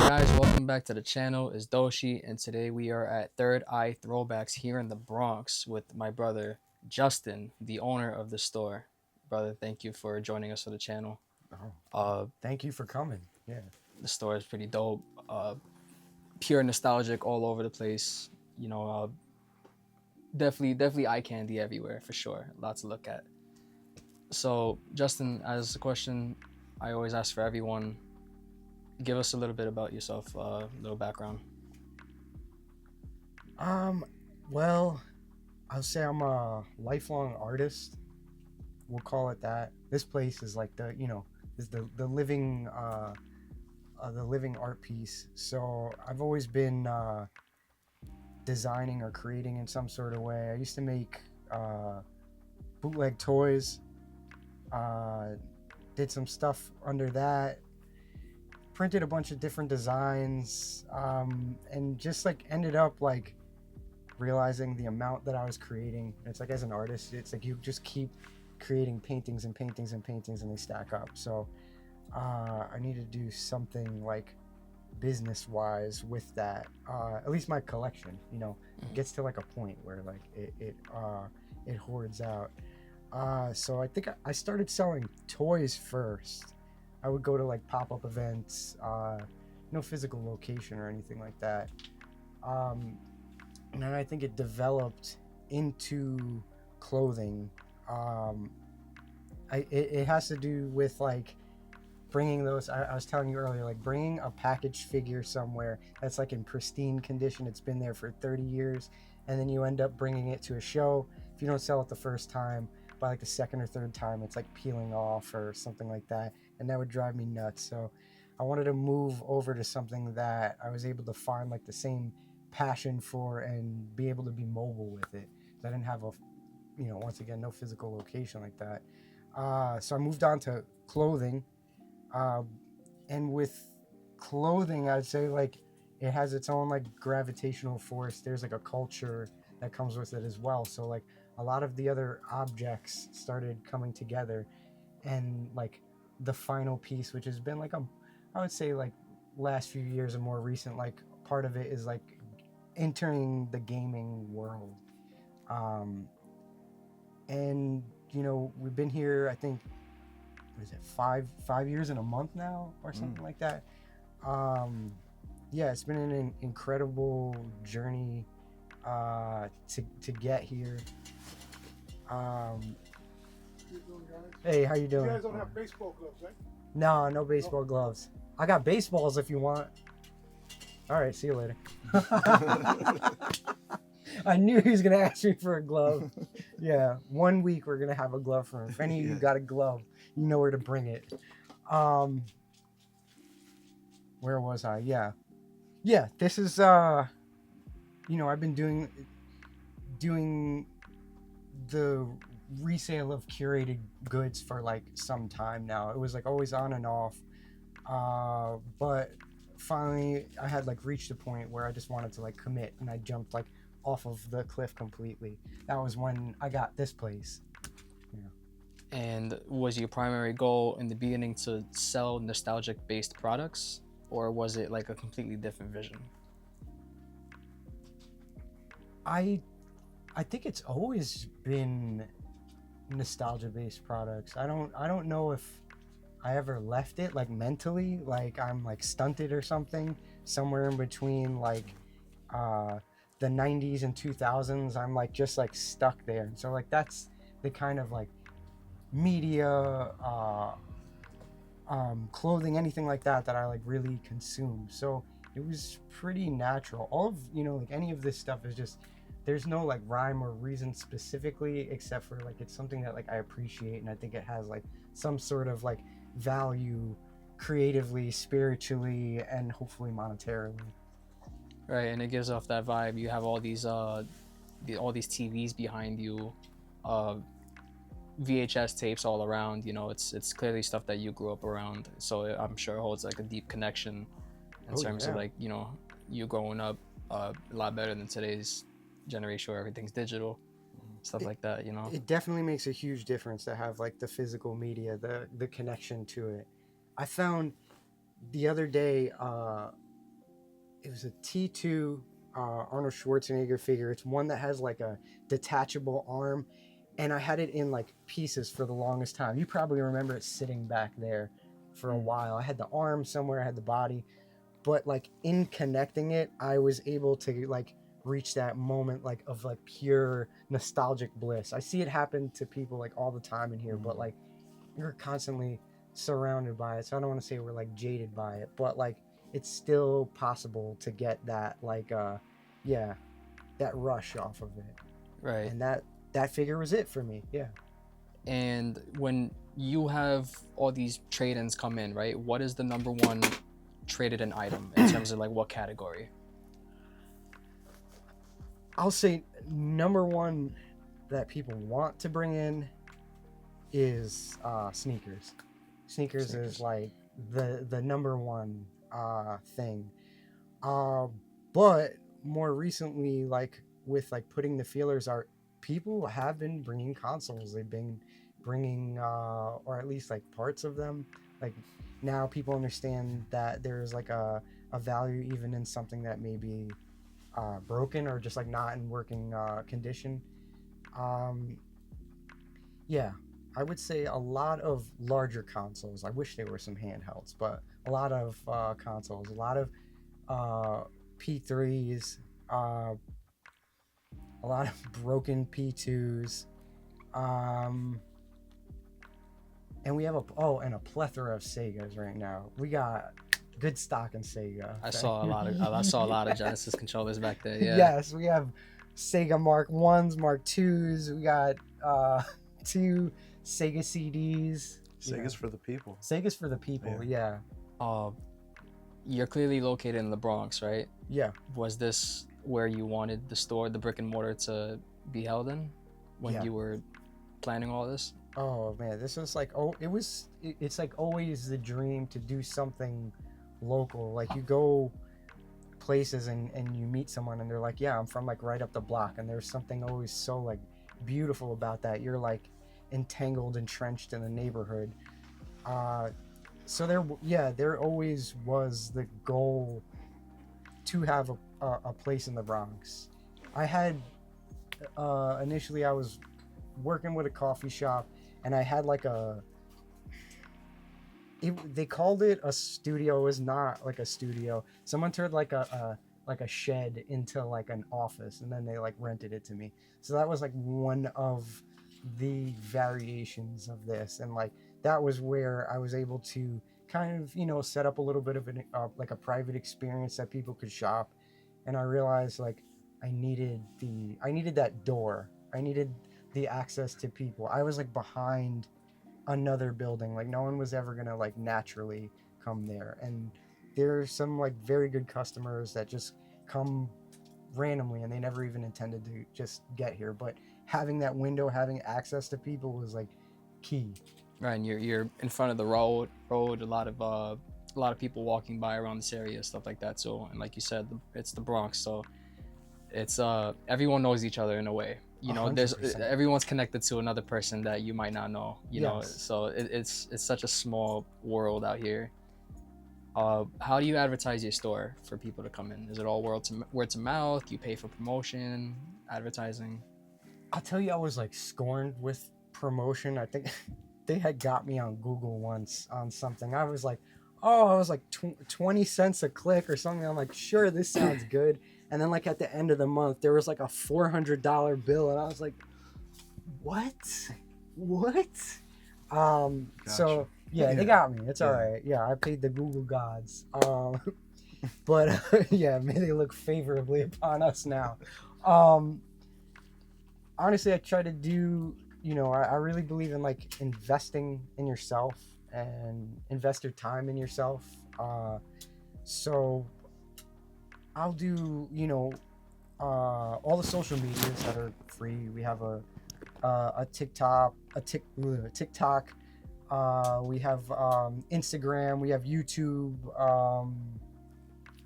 guys, welcome back to the channel. It's Doshi, and today we are at Third Eye Throwbacks here in the Bronx with my brother Justin, the owner of the store. Brother, thank you for joining us for the channel. Oh, Uh, thank you for coming. Yeah. the store is pretty dope. Pure nostalgic all over the place. You know, definitely eye candy everywhere for sure. Lots to look at. So, Justin, as a question I always ask for everyone, give us a little bit about yourself, a little background. Well, I'll say I'm a lifelong artist. We'll call it that. This place is like is the living art piece. So I've always been designing or creating in some sort of way. I used to make bootleg toys. Did some stuff under that. Printed a bunch of different designs, and just like ended up like realizing the amount that I was creating. It's like, as an artist, it's like you just keep creating paintings and paintings and paintings, and they stack up. So I need to do something like business wise with that. At least my collection, it gets to like a point where like it hoards out. So I think I started selling toys first. I would go to like pop-up events, no physical location or anything like that. And then I think it developed into clothing. It has to do with like bringing those. I was telling you earlier, like bringing a packaged figure somewhere that's like in pristine condition. It's been there for 30 years, and then you end up bringing it to a show. If you don't sell it the first time, by like the second or third time, it's like peeling off or something like that, and that would drive me nuts. So I wanted to move over to something that I was able to find like the same passion for and be able to be mobile with it. I didn't have once again, no physical location like that. So I moved on to clothing, and with clothing, I'd say like it has its own like gravitational force. There's like a culture that comes with it as well. So like a lot of the other objects started coming together, and like the final piece, which has been like I would say like last few years and more recent, like part of it is like entering the gaming world. And we've been here, I think, what is it, 5 years and a month now or something like that. Yeah, it's been an incredible journey to get here. Hey, how you doing? You guys don't have baseball gloves, right? No baseball gloves. I got baseballs if you want. All right, see you later. I knew he was gonna ask me for a glove. Yeah, 1 week we're gonna have a glove for him. If any of you got a glove, you know where to bring it. Where was I? Yeah. This is I've been doing the resale of curated goods for like some time now. It was like always on and off, but finally I had like reached a point where I just wanted to like commit, and I jumped like off of the cliff completely. That was when I got this place. And was your primary goal in the beginning to sell nostalgic based products, or was it like a completely different vision? I think it's always been nostalgia based products. I don't know if I ever left it like mentally, like I'm like stunted or something, somewhere in between like the 90s and 2000s. I'm like just like stuck there. So like that's the kind of like media, clothing, anything like that I like really consume. So it was pretty natural. All of like any of this stuff is just, there's no like rhyme or reason specifically, except for like it's something that like I appreciate, and I think it has like some sort of like value creatively, spiritually, and hopefully monetarily. Right, and it gives off that vibe. You have all these TVs behind you, VHS tapes all around. It's clearly stuff that you grew up around. So I'm sure it holds like a deep connection in terms of like you growing up a lot better than today's generation where everything's digital, stuff like that. It definitely makes a huge difference to have like the physical media, the connection to it. I found the other day it was a T2 Arnold Schwarzenegger figure. It's one that has like a detachable arm, and I had it in like pieces for the longest time. You probably remember it sitting back there for a while. I had the arm somewhere, I had the body, but like in connecting it, I was able to like reach that moment like of like pure nostalgic bliss. I see it happen to people like all the time in here, but like you're constantly surrounded by it. So I don't want to say we're like jaded by it, but like it's still possible to get that like yeah, that rush off of it. Right. And that figure was it for me. Yeah. And when you have all these trade-ins come in, right? What is the number one traded in item in terms of like what category? I'll say number one that people want to bring in is sneakers. Sneakers is like the number one thing. But more recently, like with like putting the feelers out, people have been bringing consoles. They've been bringing or at least like parts of them. Like now people understand that there's like a value even in something that may be broken or just like not in working condition. Yeah, I would say a lot of larger consoles. I wish there were some handhelds, but a lot of consoles, a lot of P3s, a lot of broken P2s, and we have a plethora of Segas right now. We got good stock in Sega. I saw a lot of Genesis controllers back there. Yeah. Yes, we have Sega Mark 1s, Mark 2s. We got 2 Sega CDs. Sega's for the people. Sega's for the people, yeah. You're clearly located in the Bronx, right? Yeah. Was this where you wanted the store, the brick and mortar, to be held in when you were planning all this? Oh man, this was like, it's like always the dream to do something local. Like you go places and you meet someone and they're like, yeah, I'm from like right up the block, and there's something always so like beautiful about that. You're like entangled, entrenched in the neighborhood. So there always was the goal to have a place in the Bronx. I had initially I was working with a coffee shop, and I had like they called it a studio. It was not like a studio. Someone turned like a shed into like an office, and then they like rented it to me. So that was like one of the variations of this, and like that was where I was able to kind of set up a little bit of an like a private experience that people could shop. And I realized like I needed that door. I needed the access to people. I was like behind another building, like no one was ever gonna like naturally come there. And there's some like very good customers that just come randomly and they never even intended to just get here, but having that window, having access to people was like key. Right, and you're in front of the road, a lot of people walking by around this area, stuff like that. So, and like you said, it's the Bronx, so it's everyone knows each other in a way. There's 100%. Everyone's connected to another person that you might not know. You know, so it's such a small world out here. How do you advertise your store for people to come in? Is it all word to mouth? You pay for promotion, advertising? I'll tell you, I was like scorned with promotion. I think they had got me on Google once on something. I was like 20 cents a click or something. I'm like, sure, this sounds good. And then like at the end of the month, there was like a $400 bill, and I was like, what? Gotcha. So yeah, they got me. It's all right. Yeah, I paid the Google gods. But yeah, may they look favorably upon us now. Honestly, I try to do, I really believe in like investing in yourself and invest your time in yourself. So I'll do, all the social medias that are free. We have a TikTok, we have Instagram, we have YouTube.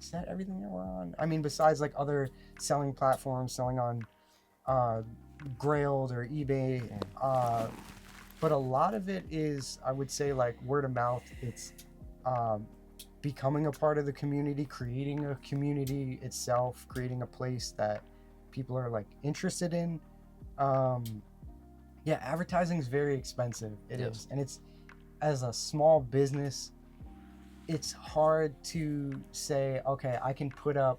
Is that everything that we're on? I mean, besides like other selling platforms, selling on Grailed or eBay, but a lot of it is, I would say, like word of mouth. It's becoming a part of the community, creating a community itself, creating a place that people are like interested in. Yeah, advertising is very expensive. It is. And it's, as a small business, it's hard to say, okay, I can put up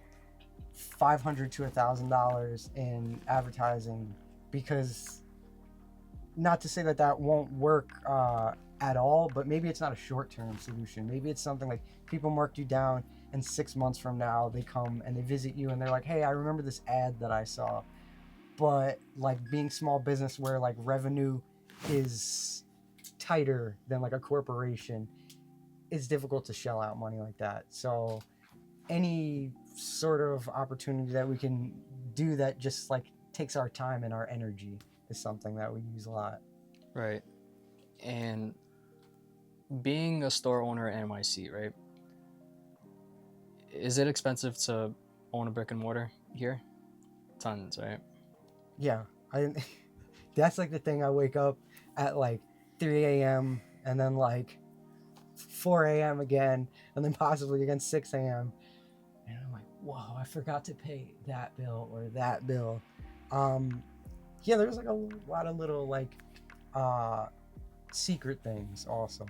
$500 to $1,000 in advertising, because, not to say that that won't work at all, but maybe it's not a short-term solution. Maybe it's something like people marked you down, and 6 months from now they come and they visit you and they're like, hey, I remember this ad that I saw. But like being small business, where like revenue is tighter than like a corporation, it's difficult to shell out money like that. So any sort of opportunity that we can do that just like takes our time and our energy is something that we use a lot. Right. And being a store owner at NYC, right? Is it expensive to own a brick and mortar here? Tons, right? Yeah. That's like the thing. I wake up at like 3 a.m. and then like 4 a.m. again, and then possibly again 6 a.m. And I'm like, whoa, I forgot to pay that bill or that bill. Yeah, there's like a lot of little like secret things also.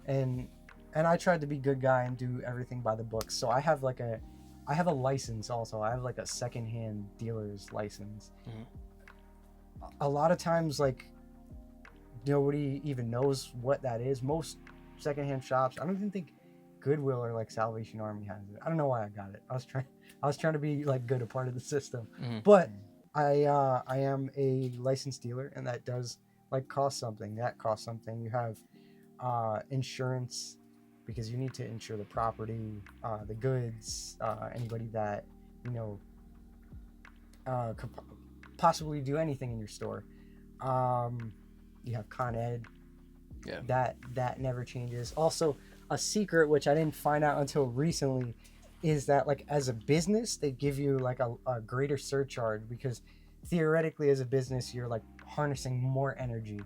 And I tried to be good guy and do everything by the book. So I have a license also. I have like a secondhand dealer's license. A lot of times, like, nobody even knows what that is. Most secondhand shops, I don't even think Goodwill or like Salvation Army has it. I don't know why I got it. I was trying to be like good, a part of the system. But I am a licensed dealer, and that does like cost something. That costs something. You have insurance, because you need to insure the property, the goods, anybody that, you know, could possibly do anything in your store. You have Con Ed. Yeah. That never changes. Also, a secret, which I didn't find out until recently, is that like as a business, they give you like a greater surcharge, because theoretically as a business, you're like harnessing more energy.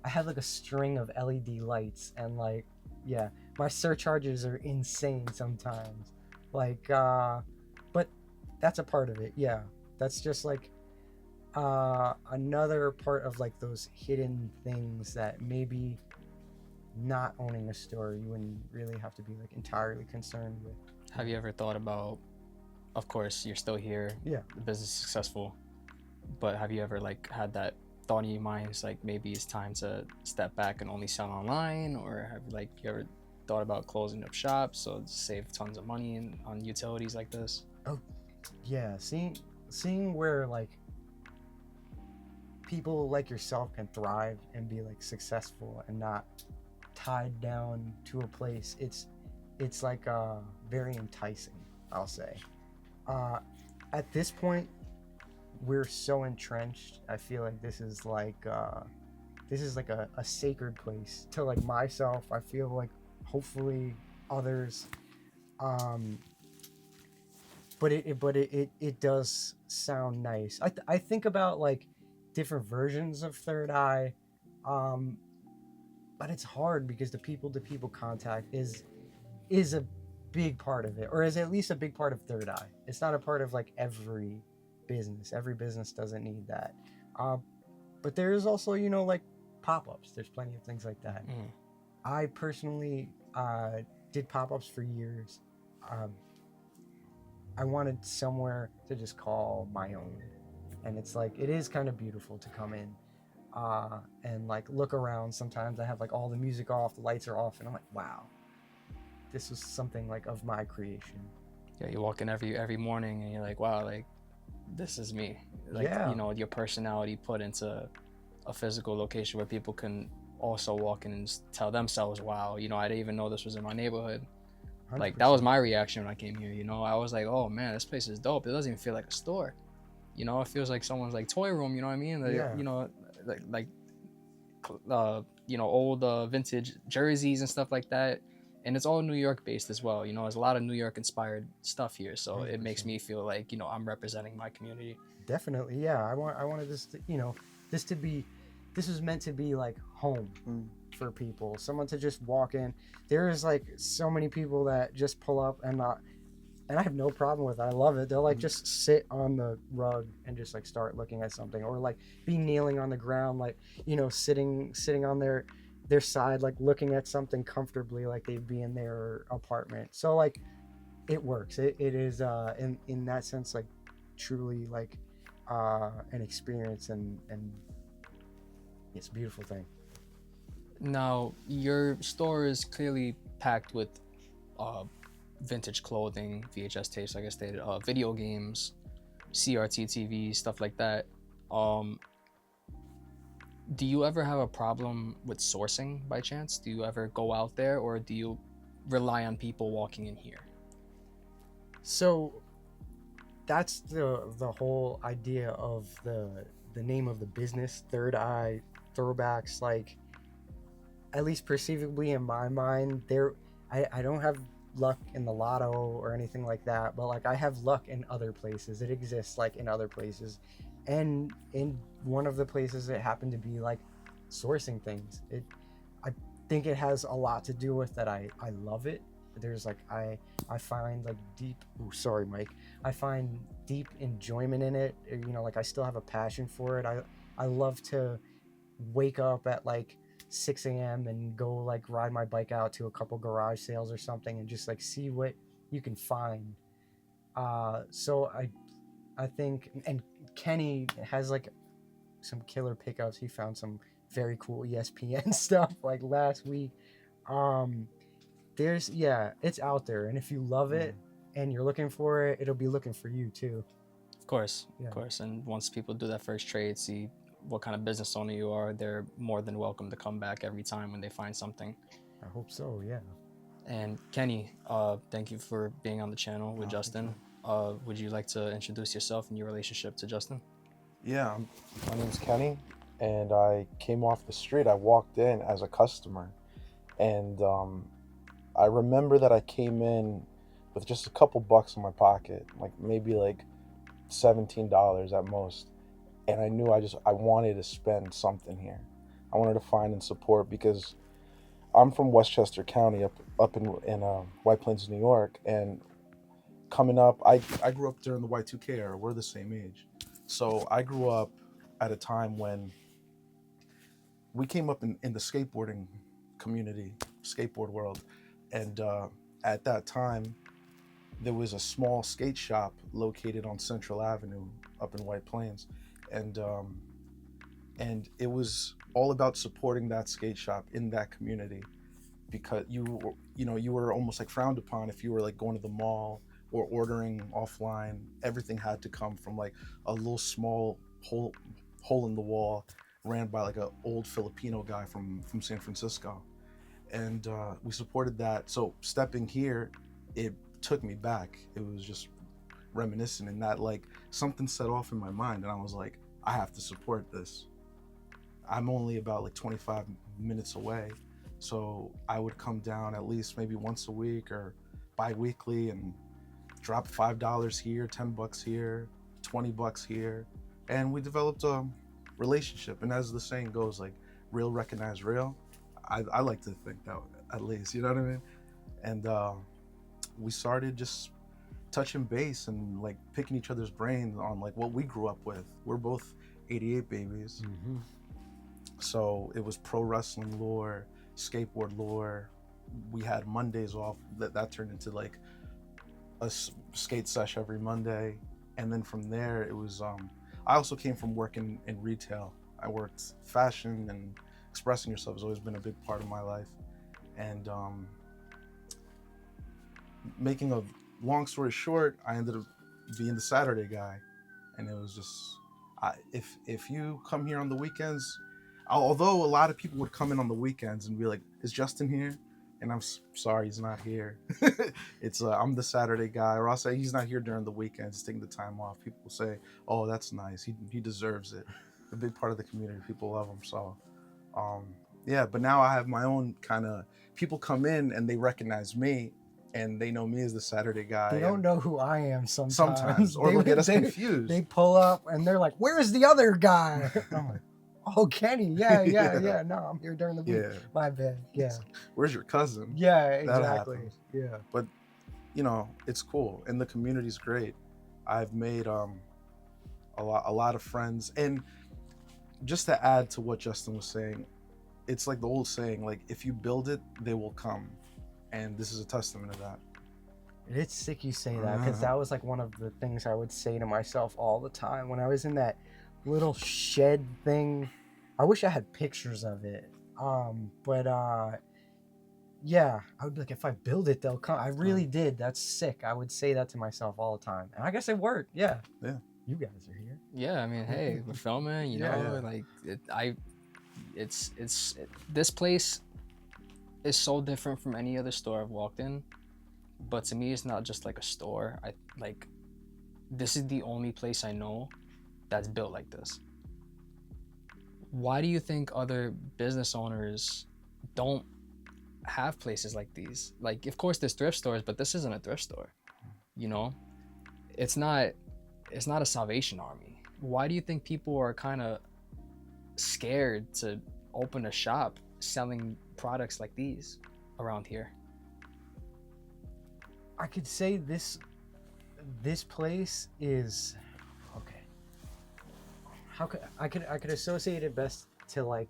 I have like a string of LED lights, and like, yeah, my surcharges are insane sometimes. Like, but that's a part of it. Yeah, that's just like another part of like those hidden things that maybe not owning a store you wouldn't really have to be like entirely concerned with. Have you ever thought about, of course you're still here, yeah, the business is successful, but have you ever like had that thought in your mind, it's like maybe it's time to step back and only sell online? Or have like you ever thought about closing up shops so save tons of money on utilities like this? Oh yeah, seeing where like people like yourself can thrive and be like successful and not tied down to a place, it's like very enticing, I'll say. At this point, we're so entrenched. I feel like this is like a sacred place to like myself. I feel like hopefully others. But it does sound nice. I think about like different versions of Third Eye, but it's hard because the people-to-people contact is a big part of it, or is at least a big part of Third Eye. It's not a part of like every business. Every business doesn't need that. But there is also, you know, like pop-ups. There's plenty of things like that. I personally did pop-ups for years. I wanted somewhere to just call my own, and it's like, it is kind of beautiful to come in and like look around. Sometimes I have like all the music off, the lights are off, and I'm like, wow, this was something like of my creation. Yeah, you walk in every morning and you're like, wow, like this is me. Like, yeah, you know, your personality put into a physical location where people can also walk in and tell themselves, wow, you know, I didn't even know this was in my neighborhood. 100%. Like that was my reaction when I came here. You know, I was like, oh man, this place is dope. It doesn't even feel like a store. You know, it feels like someone's like toy room. You know what I mean? Like, yeah. You know, like you know, old vintage jerseys and stuff like that. And it's all New York based as well. You know, there's a lot of New York inspired stuff here. So 100%. It makes me feel like, you know, I'm representing my community. Definitely. Yeah. I wanted this to, you know, this to be this is meant to be like home for people, someone to just walk in. There's like so many people that just pull up and I have no problem with it. I love it. They'll like just sit on the rug and just like start looking at something, or like be kneeling on the ground, like, you know, sitting on their side, like looking at something comfortably, like they'd be in their apartment. So like it works. It is in that sense like truly like an experience, and it's a beautiful thing. Now, your store is clearly packed with vintage clothing, VHS tapes, like I stated, video games, CRT TVs, stuff like that. Do you ever have a problem with sourcing by chance? Do you ever go out there, or do you rely on people walking in here? So that's the whole idea of the name of the business, Third Eye Throwbacks. Like, at least perceivably in my mind, I don't have luck in the lotto or anything like that, but like I have luck in other places. It exists like in other places, and in one of the places it happened to be like sourcing things. I think it has a lot to do with that. I love it. There's like I find like deep I find deep enjoyment in it. You know, like I still have a passion for it. I love to wake up at like 6 a.m. and go like ride my bike out to a couple garage sales or something and just like see what you can find. So I think, and Kenny has like some killer pickups. He found some very cool ESPN stuff like last week. It's out there, and if you love it and you're looking for it, it'll be looking for you too. Of course. And once people do that first trade, see what kind of business owner you are, they're more than welcome to come back every time when they find something. I hope so, yeah. And Kenny, thank you for being on the channel with Justin. Would you like to introduce yourself and your relationship to Justin? Yeah, my name's Kenny, and I came off the street. I walked in as a customer, and I remember that I came in with just a couple bucks in my pocket, like maybe like $17 at most. And I knew I wanted to spend something here. I wanted to find and support, because I'm from Westchester County up in White Plains, New York. And coming up, I grew up during the Y2K era. We're the same age. So I grew up at a time when we came up in the skateboarding community, skateboard world. And at that time, there was a small skate shop located on Central Avenue up in White Plains. And it was all about supporting that skate shop in that community, because you were almost like frowned upon if you were like going to the mall or ordering offline. Everything had to come from like a little small hole in the wall ran by like an old Filipino guy from San Francisco. And we supported that. So stepping here, it took me back. It was just reminiscent, and that like something set off in my mind, and I was like, I have to support this. I'm only about like 25 minutes away, so I would come down at least maybe once a week or bi-weekly and drop $5 here, $10 here, $20 here, and we developed a relationship. And as the saying goes, like, real recognize real. I like to think that, at least, you know what I mean? And we started just touching base and like picking each other's brains on like what we grew up with. We're both 88 babies. Mm-hmm. So it was pro wrestling lore, skateboard lore. We had Mondays off. That turned into like a skate sesh every Monday. And then from there, it was, I also came from working in retail. I worked fashion, and expressing yourself has always been a big part of my life. And making a long story short, I ended up being the Saturday guy. And it was just, if you come here on the weekends, although a lot of people would come in on the weekends and be like, is Justin here? And I'm sorry, he's not here. It's I'm the Saturday guy, or I'll say he's not here during the weekends, taking the time off. People will say, oh, that's nice. He deserves it. A big part of the community. People love him. So, yeah, but now I have my own kind of, people come in and they recognize me, and they know me as the Saturday guy. They don't know who I am sometimes. Or they'll get us confused. They pull up and they're like, where's the other guy? I'm like, Oh, Kenny. Yeah. No, I'm here during the week. Yeah. My bad. Yeah. Where's your cousin? Yeah, That exactly. happens. Yeah. But it's cool, and the community's great. I've made a lot of friends, and just to add to what Justin was saying, it's like the old saying, like, if you build it, they will come, and this is a testament to that. It's sick you say that, because that was like one of the things I would say to myself all the time when I was in that little shed thing. I wish I had pictures of it. Yeah, I would be like, if I build it, they'll come. I really did. That's sick. I would say that to myself all the time, and I guess it worked. Yeah. You guys are here. Yeah, I mean, hey, we're filming. You know, like this place is so different from any other store I've walked in. But to me, it's not just like a store. This is the only place I know that's built like this. Why do you think other business owners don't have places like these? Like, of course, there's thrift stores, but this isn't a thrift store. You know, it's not a Salvation Army. Why do you think people are kind of scared to open a shop selling products like these around here? I could say this place is okay. How could I could associate it best to, like,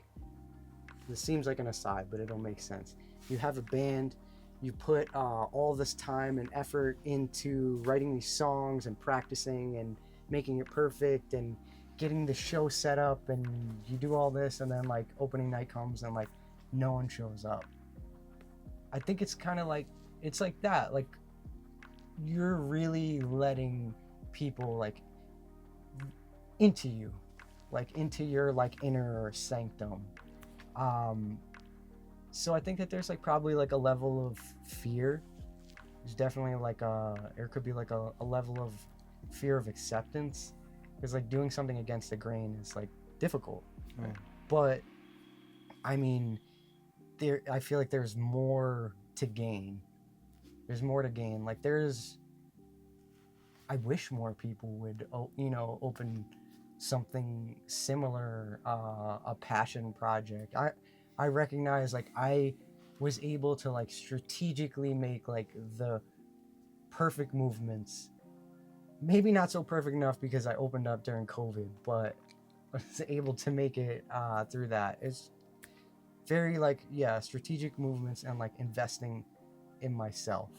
this seems like an aside, but it'll make sense. You have a band, you put all this time and effort into writing these songs and practicing and making it perfect and getting the show set up, and you do all this, and then like opening night comes and like no one shows up. I think it's kind of like, it's like that, like you're really letting people like into you, like into your like inner sanctum. So I think that there's like probably like a level of fear. There's definitely like there could be like a level of fear of acceptance, because like doing something against the grain is like difficult. But I mean, I feel like there's more to gain. Like I wish more people would open something similar, a passion project. I recognize like I was able to like strategically make like the perfect movements. Maybe not so perfect enough because I opened up during COVID, but I was able to make it through that. It's very like, yeah, strategic movements and like investing in myself.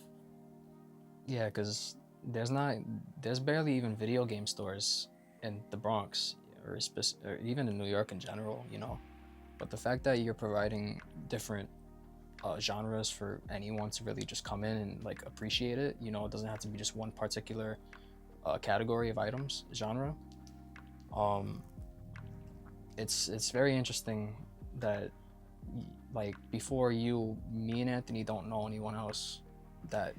Yeah, because there's barely even video game stores in the Bronx or even in New York in general, you know. But the fact that you're providing different genres for anyone to really just come in and like appreciate it, you know, it doesn't have to be just one particular category of items, genre. It's very interesting that like before you, me and Anthony don't know anyone else that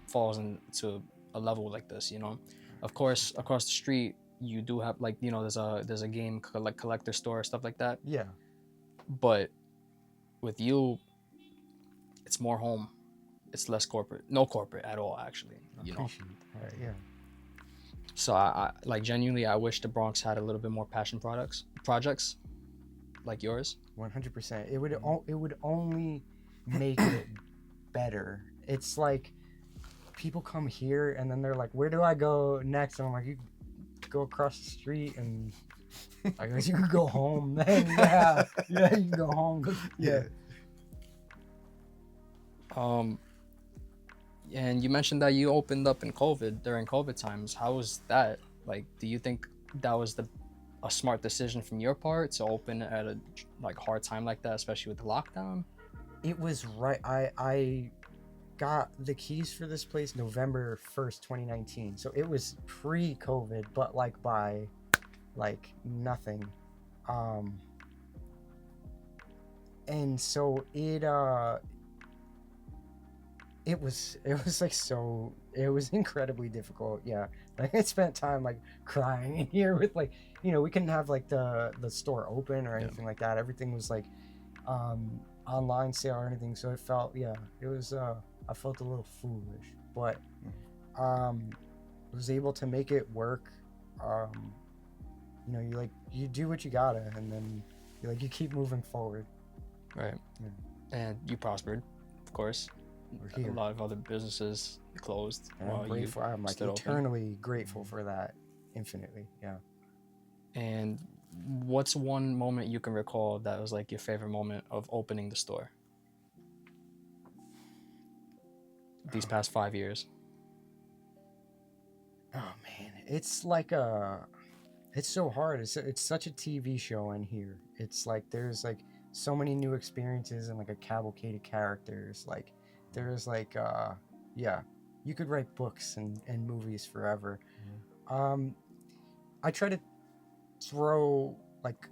falls into a level like this, you know. Of course, across the street you do have like, you know, there's a game like collector store, stuff like that. Yeah. But with you, it's more home. It's less corporate. No corporate at all, actually. You know. All right, yeah. So I like genuinely, I wish the Bronx had a little bit more passion projects like yours. 100%. It would only make it better. It's like people come here and then they're like, "Where do I go next?" And I'm like, "You go across the street and I guess you could go home." Then yeah, you can go home. Yeah. And you mentioned that you opened up during COVID times. How was that? Like, do you think that was a smart decision from your part to open at a like hard time like that, especially with the lockdown? It was right. I got the keys for this place November 1st, 2019. So it was pre-COVID, but like by like nothing. And so it was like, so it was incredibly difficult. Yeah, like I spent time like crying in here with like, you know, we couldn't have like the store open or anything like that. Everything was like online sale or anything, so it felt, yeah, it was I felt a little foolish, but was able to make it work. you know, you do what you gotta, and then you keep moving forward. Right. Yeah. And you prospered, of course. We're here. A lot of other businesses closed And while I'm grateful. I'm like stood open. eternally grateful for that, infinitely. Yeah. And what's one moment you can recall that was like your favorite moment of opening the store these past 5 years? Oh man, it's so hard. It's such a TV show in here. It's like there's like so many new experiences and like a cavalcade of characters. Like there's like yeah, you could write books and movies forever. I try to throw like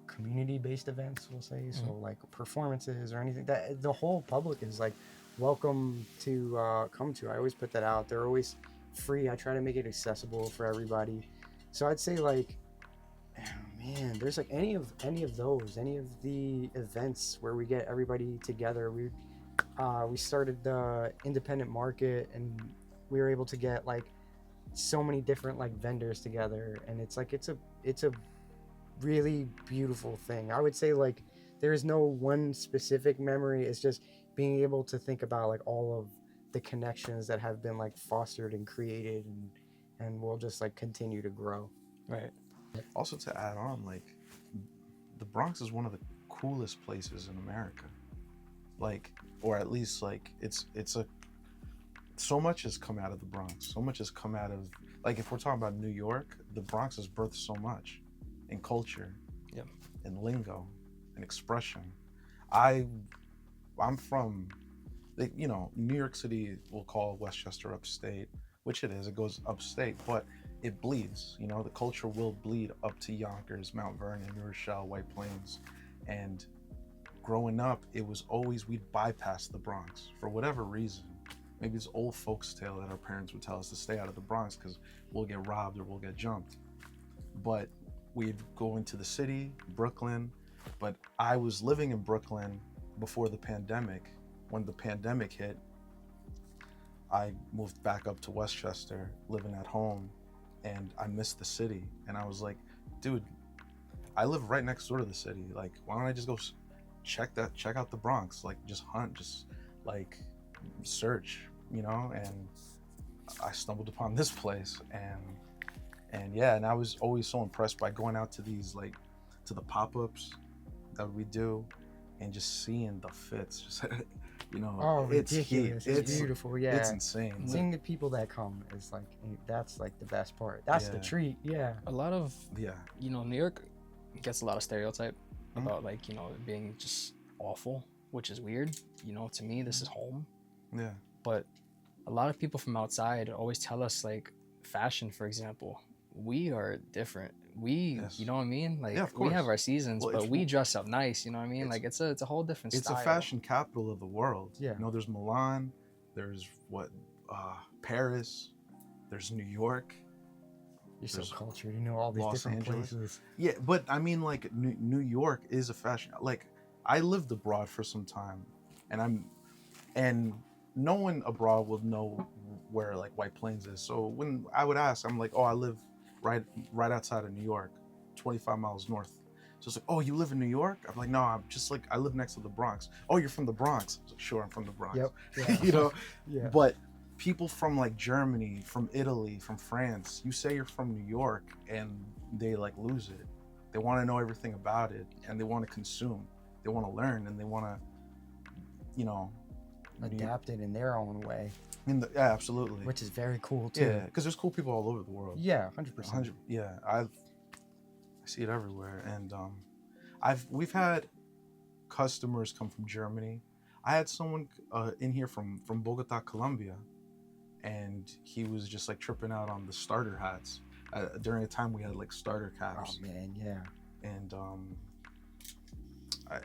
community-based events, we'll say, so like performances or anything that the whole public is like welcome to come to. I always put that out. They're always free. I try to make it accessible for everybody. So I'd say like, oh man, there's like any of the events where we get everybody together. We started the independent market, and we were able to get like so many different like vendors together, and it's a really beautiful thing. I would say like there is no one specific memory. It's just being able to think about like all of the connections that have been like fostered and created, and will just like continue to grow. Right. Also, to add on, like, the Bronx is one of the coolest places in America. Like, or at least like it's so much has come out of the Bronx. So much has come out of, like, if we're talking about New York, the Bronx has birthed so much in culture, Yep. in lingo, in expression. I'm from, you know, New York City will call Westchester upstate, which it is. It goes upstate, but it bleeds. You know, the culture will bleed up to Yonkers, Mount Vernon, New Rochelle, White Plains. And growing up, it was always, we'd bypass the Bronx for whatever reason. Maybe it's old folks' tale that our parents would tell us to stay out of the Bronx because we'll get robbed or we'll get jumped. But we'd go into the city, Brooklyn. But I was living in Brooklyn before the pandemic. When the pandemic hit, I moved back up to Westchester, living at home, and I missed the city. And I was like, dude, I live right next door to the city. Like, why don't I just go check out the Bronx? Like, just hunt, just like search, you know? And I stumbled upon this place, and yeah, and I was always so impressed by going out to these, like, to the pop-ups that we do, and just seeing the fits, just you know, Oh, it's ridiculous. heat. It's beautiful. Yeah. It's insane. Seeing the people that come is like, that's like the best part. That's the Yeah. treat. Yeah. A lot of, Yeah. you know, New York gets a lot of stereotype Mhm. about, like, you know, it being just awful, which is weird. You know, to me, this is home. Yeah. But a lot of people from outside always tell us, like, fashion, for example, we are different. Yes. You know what I mean? Like, Yeah, of we have course. our seasons, Well, but it's- we dress up nice. You know what I mean? it's- Like, it's a whole different It's style. a fashion capital of the world. Yeah. You know, there's Milan, there's Paris, there's New York. You're so There's cultured. You know all these Los different Angeles. places. Yeah, but I mean, like, New York is a fashion. Like, I lived abroad for some time, and no one abroad will know where, like, White Plains is. So when I would ask, I'm like, oh, I live right outside of New York, 25 miles north. So it's like, oh, you live in New York? I'm like, no, I'm just like, I live next to the Bronx. Oh, you're from the Bronx? I was like, sure, I'm from the Bronx. Yep. Yeah. You know, Yeah. but people from, like, Germany, from Italy, from France, you say you're from New York and they, like, lose it. They want to know everything about it, and they want to consume. They want to learn, and they want to, you know, Adapt it in their own way, yeah, absolutely. which is very cool too. Yeah, because there's cool people all over the world. Yeah, 100%. Yeah, I see it everywhere, and we've had customers come from Germany. I had someone in here from Bogota, Colombia, and he was just, like, tripping out on the starter hats during a time we had, like, starter Oh caps, man, yeah. and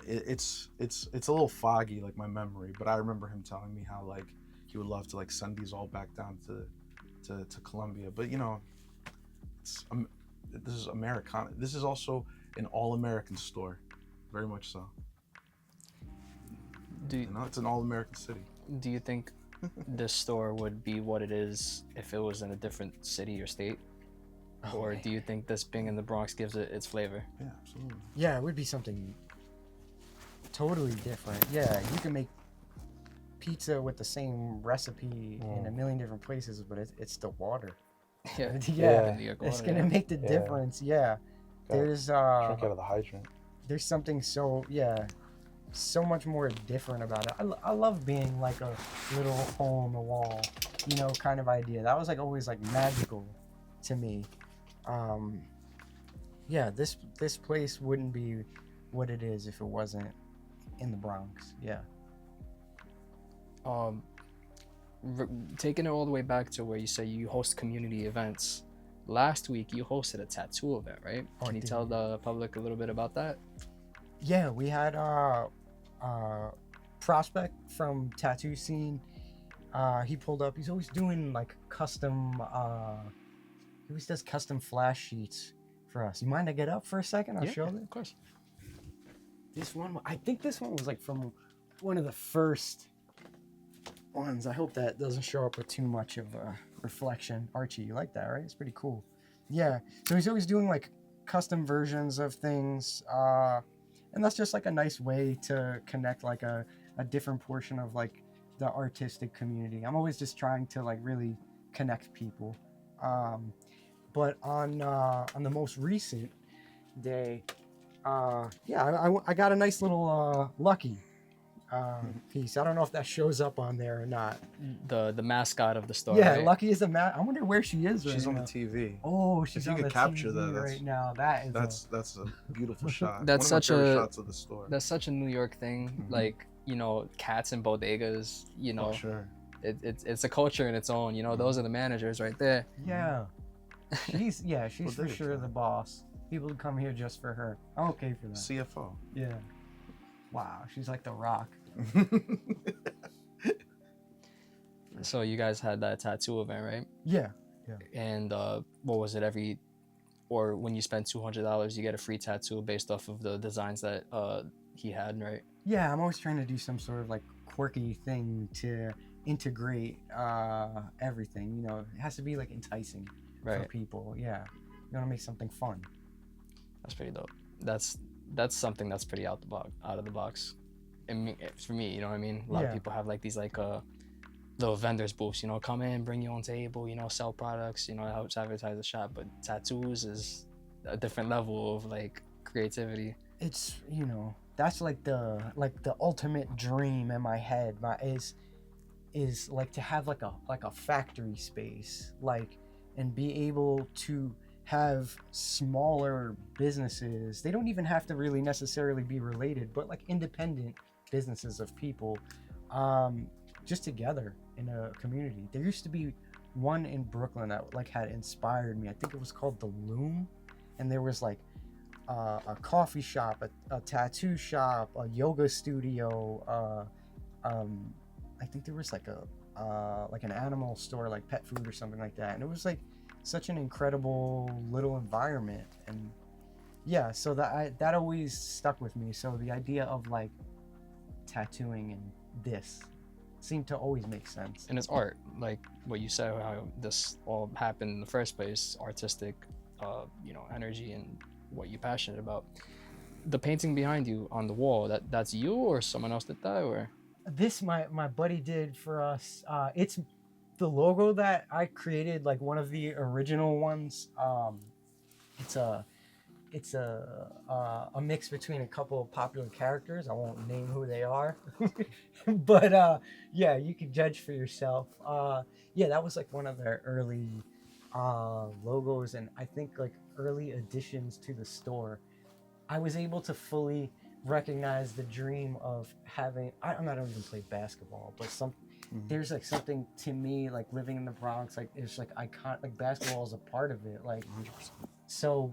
it's a little foggy, like, my memory, but I remember him telling me how, like, he would love to, like, send these all back down to Colombia. But, you know, this is Americana. This is also an all-American store, very much so. You know, it's an all-American city. Do you think this store would be what it is if it was in a different city or state? or man. do you think this being in the Bronx gives it its flavor? Yeah, absolutely. Yeah, it would be something totally different. Yeah, you can make pizza with the same recipe in a million different places, but it's still water. Yeah, Yeah, in New York it's water, gonna yeah. make the Yeah. difference. Yeah, there's Drink out of the hydrant. there's something so much more different about it. I love being like a little hole in the wall, kind of idea. That was like always like magical to me. Yeah, this place wouldn't be what it is if it wasn't in the Bronx. Yeah. Taking it all the way back to where you say you host community events. Last week you hosted a tattoo event, right? Oh, I Can you did. tell the public a little bit about that? Yeah, we had prospect from tattoo scene. He pulled up. He's always doing like custom. He always does custom flash sheets for us. You mind I get up for a second? I'll show yeah, them. of course. This one, I think this one was like from one of the first ones. I hope that doesn't show up with too much of a reflection. Archie, you like that, right? It's pretty cool. Yeah. So he's always doing like custom versions of things. And that's just like a nice way to connect like a different portion of like the artistic community. I'm always just trying to like really connect people. But on the most recent day, I got a nice little Lucky piece. I don't know if that shows up on there or not. The mascot of the store. Yeah, right? Lucky is the I wonder where she is right She's on the now. TV. Oh, she's you on could the capture TV that, that's- right now. That's a beautiful shot. That's One of such my favorite a- shots of the store. That's such a New York thing. Mhm. Like, cats and bodegas, Oh, sure. it's a culture in its own. Those are the managers right there. Yeah. She's for Bodega sure cat. the boss. People would come here just for her. I'm okay for that. CFO. Yeah. Wow, she's like the Rock. So you guys had that tattoo event, right? Yeah. And what was it? Or when you spend $200, you get a free tattoo based off of the designs that he had, right? Yeah, I'm always trying to do some sort of like quirky thing to integrate everything. It has to be like enticing for Right. people. Yeah. You want to make something fun. That's pretty dope. That's something that's pretty out of the box. For me, you know what I mean? A lot of Yeah. people have like these like little vendors booths, come in, bring your own table, sell products, it helps advertise the shop. But tattoos is a different level of like creativity. It's that's like the ultimate dream in my head. Is like to have like a factory space, and be able to have smaller businesses. They don't even have to really necessarily be related, but like independent businesses of people, just together in a community. There used to be one in Brooklyn that like had inspired me. I think it was called The Loom, and there was like a coffee shop, a tattoo shop, a yoga studio. I think there was like an animal store, like pet food or something like that, and it was like such an incredible little environment. And yeah, so that always stuck with me. So the idea of like tattooing and this seemed to always make sense. And it's art, like what you said, how this all happened in the first place, artistic, energy and what you're passionate about. The painting behind you on the wall, that's you or someone else did that, or? This my buddy did for us. It's the logo that I created, like one of the original ones. It's a mix between a couple of popular characters. I won't name who they are, but yeah, you can judge for yourself. Yeah, that was like one of their early logos, and I think like early additions to the store. I was able to fully recognize the dream of having. I'm not even play basketball, but there's like something to me like living in the Bronx. Like it's like icon. Like basketball is a part of it. Like 100%. so.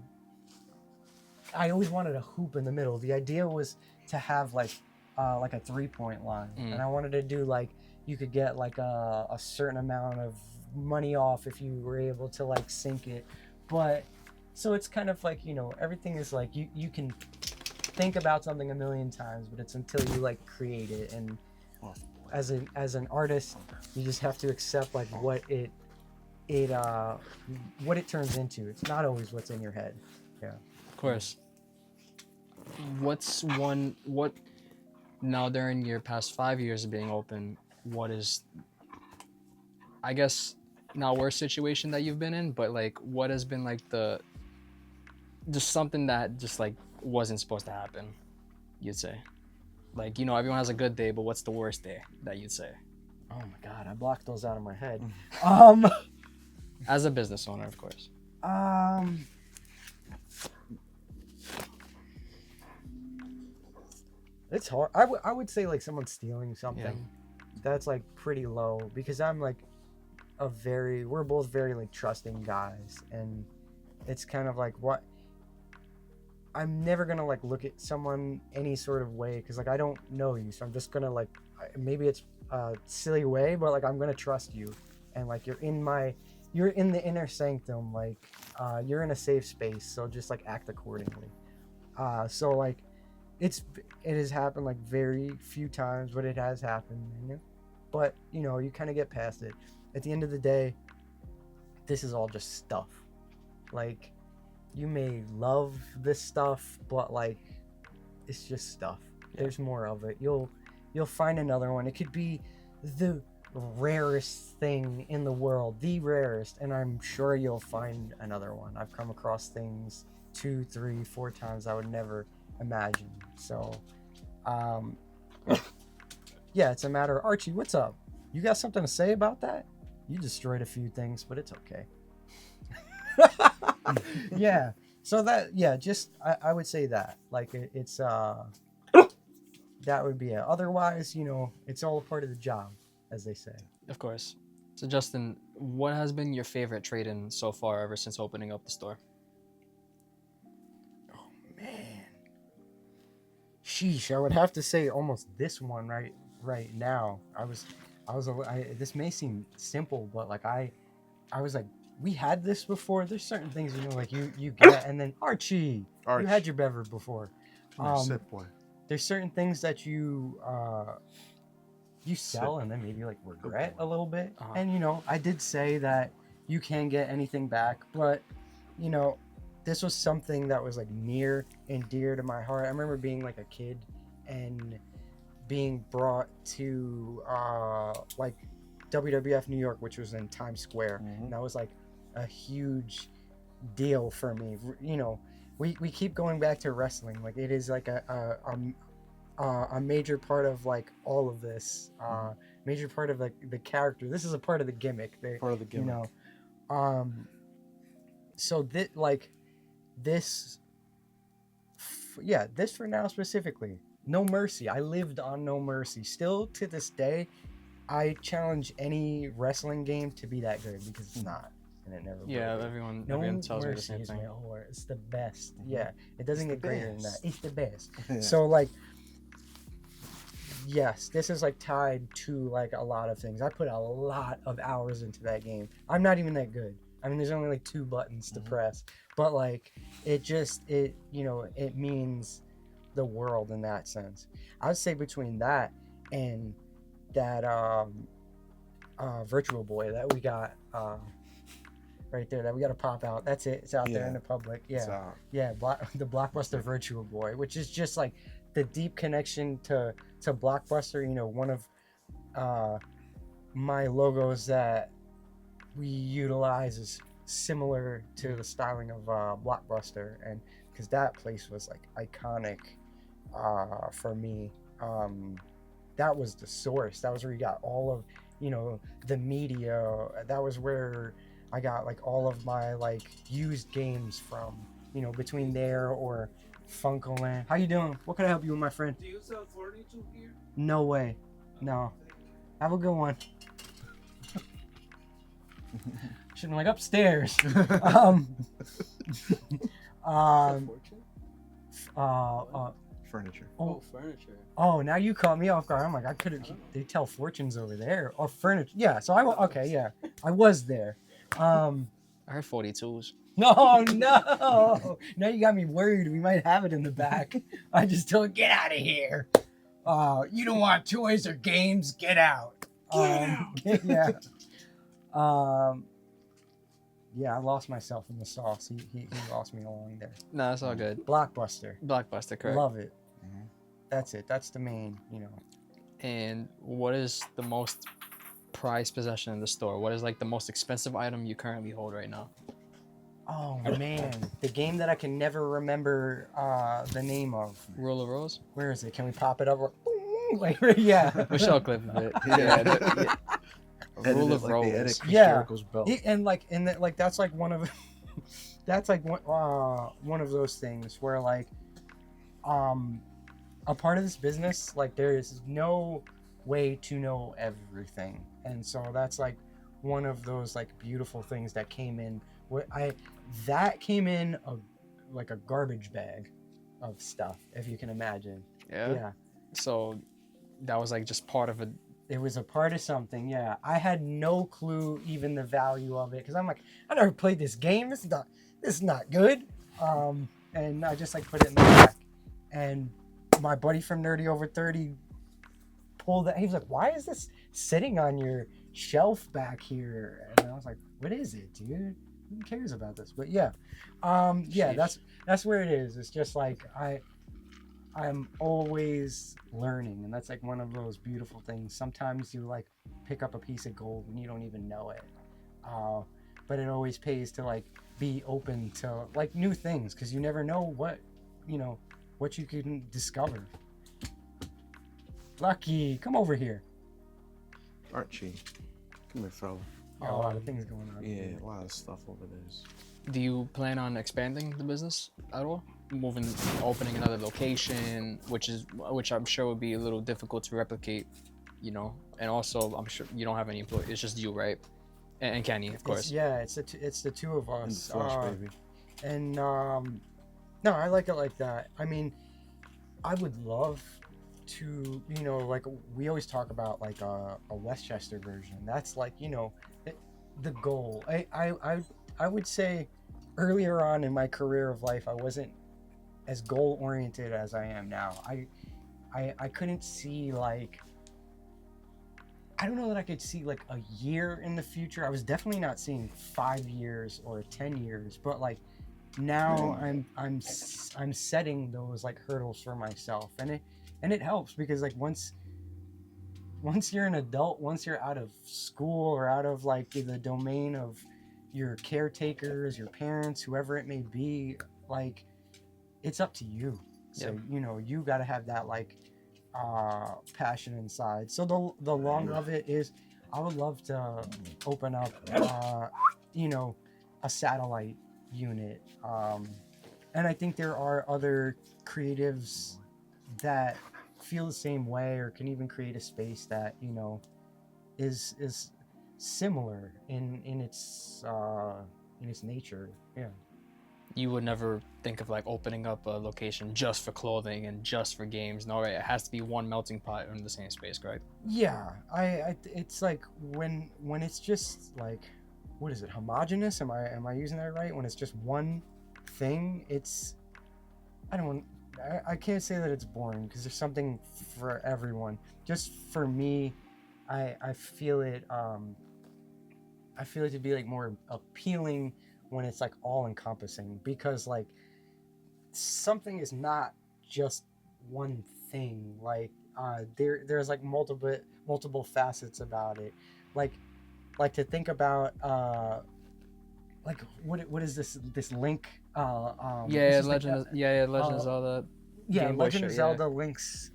I always wanted a hoop in the middle. The idea was to have like a 3-point line, and I wanted to do like you could get like a certain amount of money off if you were able to like sink it. But so it's kind of like everything is like you can think about something a million times, but it's until you like create it. And as an artist, you just have to accept like what it it what it turns into. It's not always what's in your head. Yeah. Of course. What now during your past 5 years of being open, what is, I guess, not worst situation that you've been in, but like what has been like just something that just like wasn't supposed to happen, you'd say? Like, everyone has a good day, but what's the worst day that you'd say? Oh my God, I blocked those out of my head. As a business owner, of course. It's hard. I would say like someone stealing something. Yeah. That's like pretty low because I'm like we're both very like trusting guys, and it's kind of like what I'm never gonna like look at someone any sort of way because like I don't know you, so I'm just gonna like maybe it's a silly way, but like I'm gonna trust you, and like you're in the inner sanctum, like you're in a safe space, so just like act accordingly. So like it has happened like very few times, but it has happened, but you kind of get past it. At the end of the day, this is all just stuff. Like, you may love this stuff, but like it's just stuff. Yeah. There's more of it. You'll find another one. It could be the rarest thing in the world, the rarest, and I'm sure you'll find another one. I've come across things 2, 3, 4 times I would never imagine. So yeah, it's a matter of Archie, what's up? You got something to say about that? You destroyed a few things, but it's okay. Yeah. So I would say that. Like it's that would be it. Otherwise, it's all a part of the job, as they say. Of course. So Justin, what has been your favorite trade-in so far ever since opening up the store? Oh man. Sheesh, I would have to say almost this one right now. This may seem simple, but like I was like, we had this before. There's certain things like you get, and then Archie, you had your beverage before. Sip boy. There's certain things that you sell and then maybe like regret a little bit. Uh-huh. And I did say that you can get anything back, but this was something that was like near and dear to my heart. I remember being like a kid and being brought to like WWF New York, which was in Times Square. Mm-hmm. And that was like a huge deal for me. We keep going back to wrestling. Like it is like a major part of like all of this. Major part of like the character. This is a part of the gimmick. Part of the gimmick. So this for now specifically. No Mercy. I lived on No Mercy. Still to this day, I challenge any wrestling game to be that good because it's not, and it never will. Yeah, everyone tells me the same thing. It's the best. Mm-hmm. Yeah, it doesn't get greater than that. It's the best. Yeah. So like, yes, this is like tied to like a lot of things. I put a lot of hours into that game. I'm not even that good. I mean, there's only like 2 buttons to press, but like it means the world in that sense. I would say between that and that Virtual Boy that we got right there, that we got to pop out. That's it. It's out there in the public. Yeah, yeah. The Blockbuster Virtual Boy, which is just like the deep connection to Blockbuster. One of my logos that we utilize is similar to the styling of Blockbuster, and because that place was like iconic for me. That was the source. That was where you got all of the media. That was where I got like all of my like used games from. Between there or Funkoland. How you doing? What can I help you with, my friend? Do you sell furniture here? No way. No. Have a good one. Shouldn't like upstairs. Furniture. Furniture. Oh, now you caught me off guard. I'm like, I couldn't. They tell fortunes over there or furniture. Yeah. So I was there. I heard 42s. No. Now you got me worried. We might have it in the back. I just told him, get out of here. You don't want toys or games? Get out. Get out. Yeah. Yeah, I lost myself in the sauce. He lost me along there. No, that's all good. Blockbuster. Blockbuster, correct. Love it. Mhm. That's it. That's the main, you know. And what is the most prized possession in the store? What is like the most expensive item you currently hold right now? Oh man, the game that I can never remember the name of. Rule of Rose? Where is it? Can we pop it up? Like, yeah. Michelle clip of it. Yeah. Yeah. Edit Rule it of like they edit Rose. Chris Yeah. Jericho's belt. Like that's like one of that's like one of those things where like a part of this business, like there is no way to know everything, and so that's like one of those like beautiful things that came in. That came in like a garbage bag of stuff, if you can imagine. Yeah. So that was like just part of a. It was a part of something, yeah. I had no clue even the value of it because I'm like, I never played this game. This is not good. And I just like put it in the back. And my buddy from Nerdy Over 30 pulled it. He was like, "Why is this sitting on your shelf back here?" And I was like, "What is it, dude? Who cares about this?" But yeah, yeah, that's where it is. It's just like I'm always learning, and that's like one of those beautiful things. Sometimes you like pick up a piece of gold and you don't even know it, but it always pays to like be open to like new things because you never know what you can discover. Lucky, come over here. Archie, come here, fella. A lot of things going on. Yeah, a lot of stuff over there. Do you plan on expanding the business at all? Opening another location, which I'm sure would be a little difficult to replicate, and also I'm sure you don't have any employees. It's just you, right? And Kenny, of course. It's the two of In the us. flesh, baby. And no, I like it like that. I mean, I would love to, like we always talk about like a Westchester version. That's like, the goal. I would say earlier on in my career of life, I wasn't as goal oriented as I am now. I couldn't see like, I don't know that I could see like a year in the future. I was definitely not seeing 5 years or 10 years, but like now I'm setting those like hurdles for myself, and it helps because like once you're an adult, once you're out of school or out of like the domain of your caretakers, your parents, whoever it may be, like it's up to you. So you got to have that like passion inside. So the long of it is, I would love to open up a satellite unit, and I think there are other creatives that feel the same way or can even create a space that is similar in its nature. Yeah. You would never think of like opening up a location just for clothing and just for games. No, right? It has to be one melting pot in the same space, correct? Yeah, it's like when it's just like, what is it, homogenous? Am I using that right? When it's just one thing, I can't say that it's boring because there's something for everyone. Just for me, I feel it to be like more appealing when it's like all encompassing, because like something is not just one thing. Like there's like multiple facets about it. Like to think about like what is this Link Legend of Zelda. Game Boy Legend of shit, Zelda Links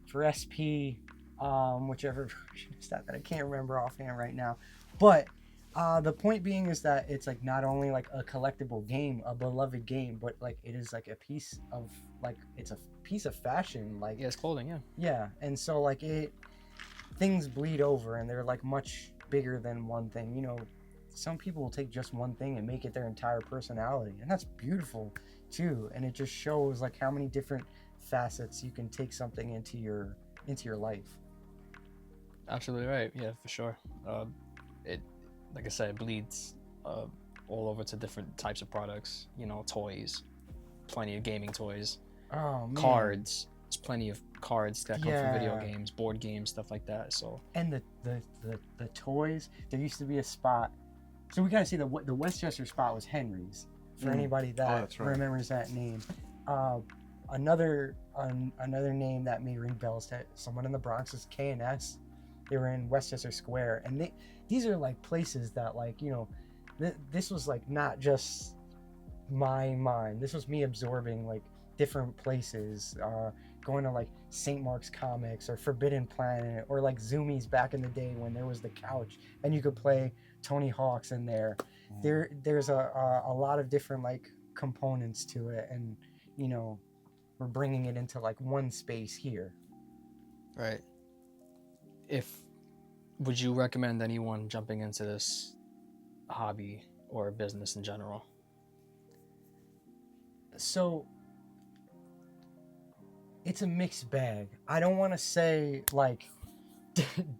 for SP, whichever version is that I can't remember offhand right now. But the point being is that it's like not only like a collectible game, a beloved game, but like it is like a piece of like, it's a piece of fashion. Like it's clothing, yeah. And so like things bleed over and they're like much bigger than one thing. Some people will take just one thing and make it their entire personality, and that's beautiful too. And it just shows like how many different facets you can take something into your life. Absolutely right. Yeah, for sure. It, like I said, it bleeds all over to different types of products. Toys, plenty of gaming toys. Oh man. Cards. There's plenty of cards that come from video games, board games, stuff like that. So. And the toys. There used to be a spot So we gotta see the Westchester spot was Henry's. For anybody that that's right. remembers that name. Another name that may ring bells to someone in the Bronx is K&S. They were in Westchester Square, and these are like places that, like, you know, this was like not just my mind. This was me absorbing like different places, going to like St. Mark's Comics or Forbidden Planet or like Zoomies back in the day when there was the couch and you could play Tony Hawk's in there. There's a lot of different like components to it, and you know, we're bringing it into like one space here. Right. Would you recommend anyone jumping into this hobby or business in general? So it's a mixed bag. I don't want to say like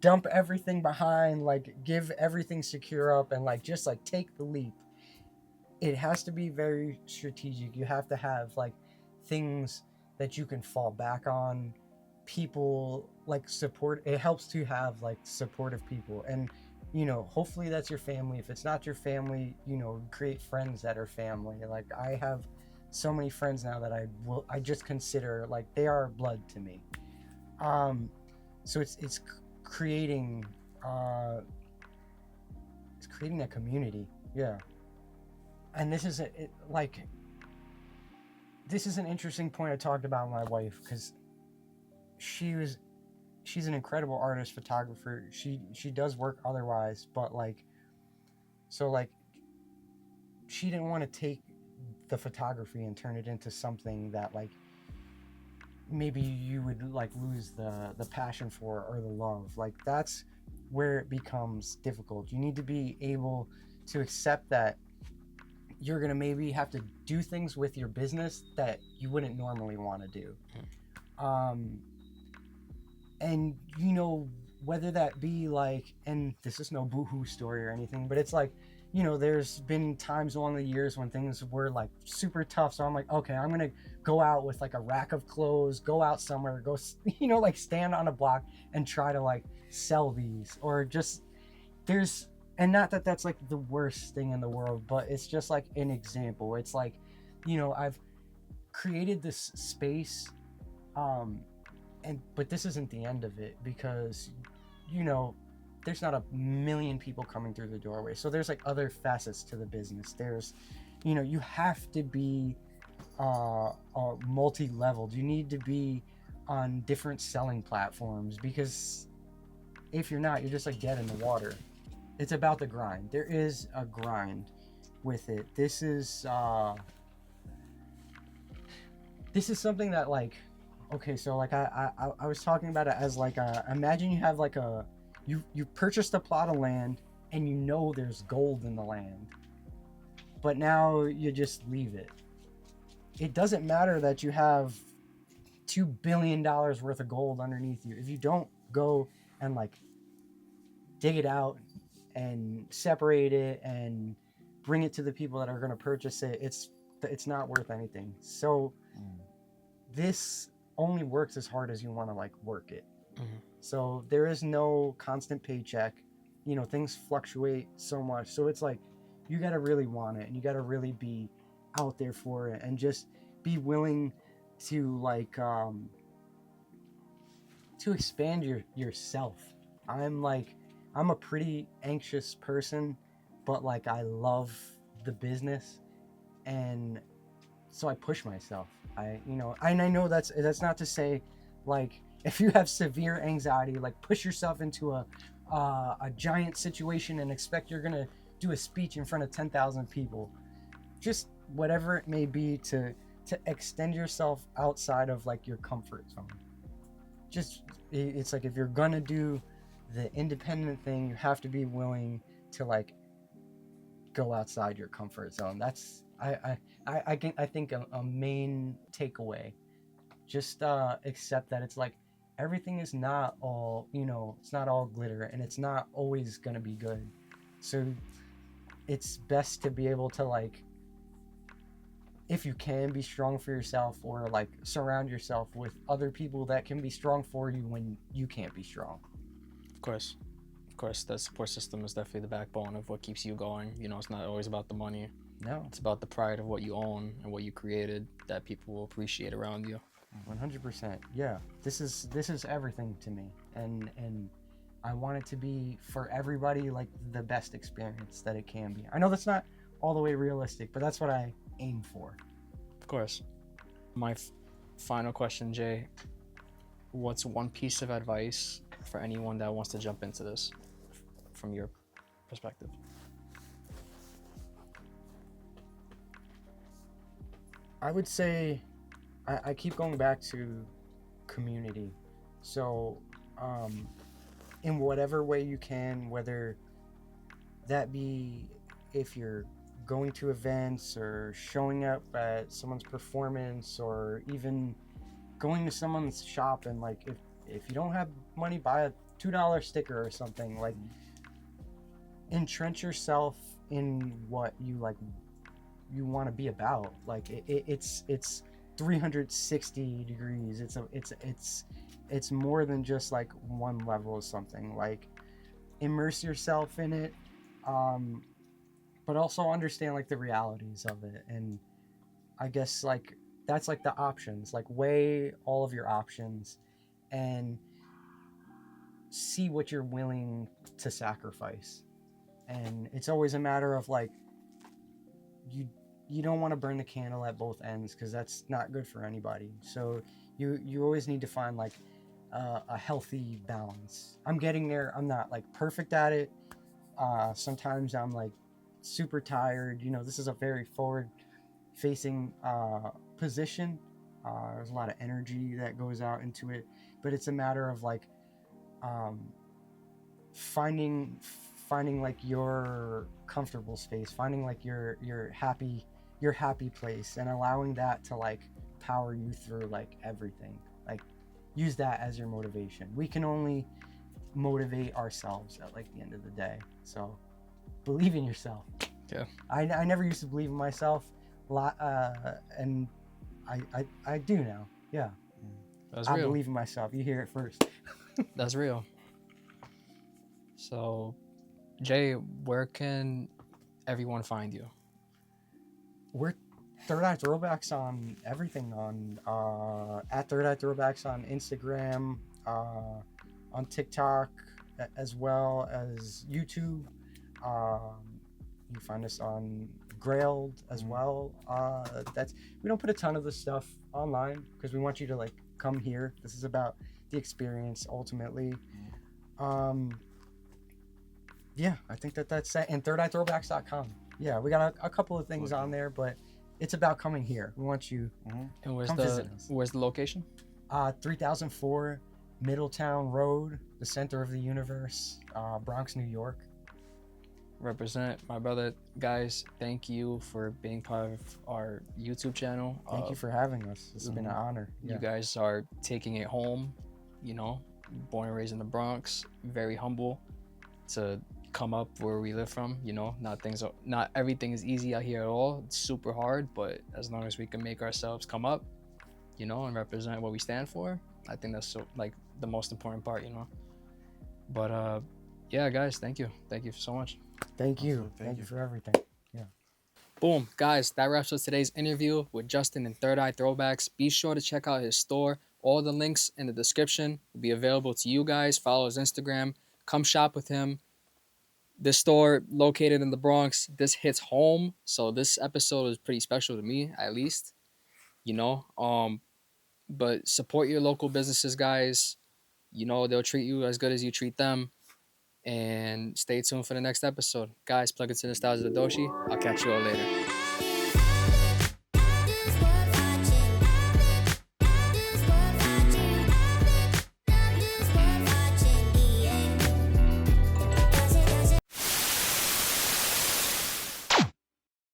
dump everything behind, like give everything secure up and like just like take the leap. It has to be very strategic. You have to have like things that you can fall back on, people like support. It helps to have like supportive people, and you know, hopefully that's your family. If it's not your family, you know, create friends that are family. Like I have so many friends now that I just consider like they are blood to me. So it's creating a community. Yeah. And this is this is an interesting point I talked about with my wife, because she's an incredible artist, photographer. She does work otherwise, but like, so like she didn't want to take the photography and turn it into something that like maybe you would like lose the passion for or the love. Like that's where it becomes difficult. You need to be able to accept that you're gonna maybe have to do things with your business that you wouldn't normally want to do. And you know, whether that be like, and this is no boohoo story or anything, but it's like, you know, there's been times along the years when things were like super tough. So I'm like, okay, I'm going to go out with like a rack of clothes, go out somewhere, go, you know, like stand on a block and try to like sell these, or just and not that that's like the worst thing in the world, but it's just like an example. It's like, you know, I've created this space, but this isn't the end of it, because, you know, there's not a million people coming through the doorway. So there's like other facets to the business. There's, you know, you have to be multi-leveled. You need to be on different selling platforms, because if you're not, you're just like dead in the water. It's about the grind. There is a grind with it. This is something that like, okay, so like I was talking about it as like imagine you have like you purchased a plot of land and you know there's gold in the land, but now you just leave it. It doesn't matter that you have $2 billion worth of gold underneath you. If you don't go and like dig it out and separate it and bring it to the people that are going to purchase it, it's not worth anything. So this only works as hard as you want to like work it. So there is no constant paycheck. You know, things fluctuate so much. So it's like, you got to really want it, and you got to really be out there for it, and just be willing to like, to expand yourself. I'm a pretty anxious person, but like, I love the business. And so I push myself. I know that's not to say like, if you have severe anxiety, like push yourself into a giant situation and expect you're gonna do a speech in front of 10,000 people. Just whatever it may be to extend yourself outside of like your comfort zone. Just, it's like, if you're gonna do the independent thing, you have to be willing to like go outside your comfort zone. That's I think a main takeaway. Just accept that it's like, everything is not all, you know, it's not all glitter, and it's not always going to be good. So it's best to be able to like, if you can, be strong for yourself, or like surround yourself with other people that can be strong for you when you can't be strong. Of course. course, that support system is definitely the backbone of what keeps you going. You know, it's not always about the money. No, It's about the pride of what you own and what you created that people will appreciate around you. 100%. Yeah, this is everything to me, and I want it to be for everybody like the best experience that it can be. I know that's not all the way realistic, but that's what I aim for. Of course. My final question, Jay. What's one piece of advice for anyone that wants to jump into this from your perspective? I would say I keep going back to community. So, in whatever way you can, whether that be if you're going to events or showing up at someone's performance or even going to someone's shop and like if you don't have money, buy a $2 sticker or something. Like, entrench yourself in what you like you want to be about. Like it's 360 degrees. It's more than just like one level of something. Like, immerse yourself in it, but also understand like the realities of it. And I guess like that's like the options, like weigh all of your options and see what you're willing to sacrifice. And it's always a matter of like you don't want to burn the candle at both ends, because that's not good for anybody. So you always need to find like a healthy balance. I'm getting there. I'm not like perfect at it. Sometimes I'm like super tired. You know, this is a very forward facing position. There's a lot of energy that goes out into it, but it's a matter of like finding like your comfortable space, finding like your happy place, and allowing that to like power you through like everything. Like, use that as your motivation. We can only motivate ourselves at like the end of the day. So believe in yourself. Yeah. I never used to believe in myself and I do now. Yeah. That's I real. believe in myself. You hear it first. That's real. So, Jay, where can everyone find you? We're Third Eye Throwbacks on everything, on at Third Eye Throwbacks on Instagram, on TikTok, as well as YouTube. You can find us on Grailed as well. We don't put a ton of the stuff online because we want you to like come here. This is about the experience ultimately. Yeah, I think that's it. And thirdeyethrowbacks.com. Yeah, we got a couple of things on there, but it's about coming here. We want you And come visit us. where's the location? 3004 Middletown Road, the center of the universe, Bronx, New York. Represent, my brother. Guys, thank you for being part of our YouTube channel. Thank you for having us. It's been an honor. You guys are taking it home, you know, born and raised in the Bronx, very humble to come up where we live from. You know, not everything is easy out here at all. It's super hard, but as long as we can make ourselves come up, you know, and represent what we stand for, I think that's so like the most important part, you know. But yeah, guys, thank you so much. Thank you. Awesome. Thank you for everything. Yeah. Boom, guys, that wraps up today's interview with Justin and Third Eye Throwbacks. Be sure to check out his store. All the links in the description will be available to you guys. Follow his Instagram. Come shop with him. This store located in the Bronx, this hits home. So this episode is pretty special to me, at least. You know, but support your local businesses, guys. You know, they'll treat you as good as you treat them. And stay tuned for the next episode. Guys, plug into Nostalgia the Doshi. I'll catch you all later.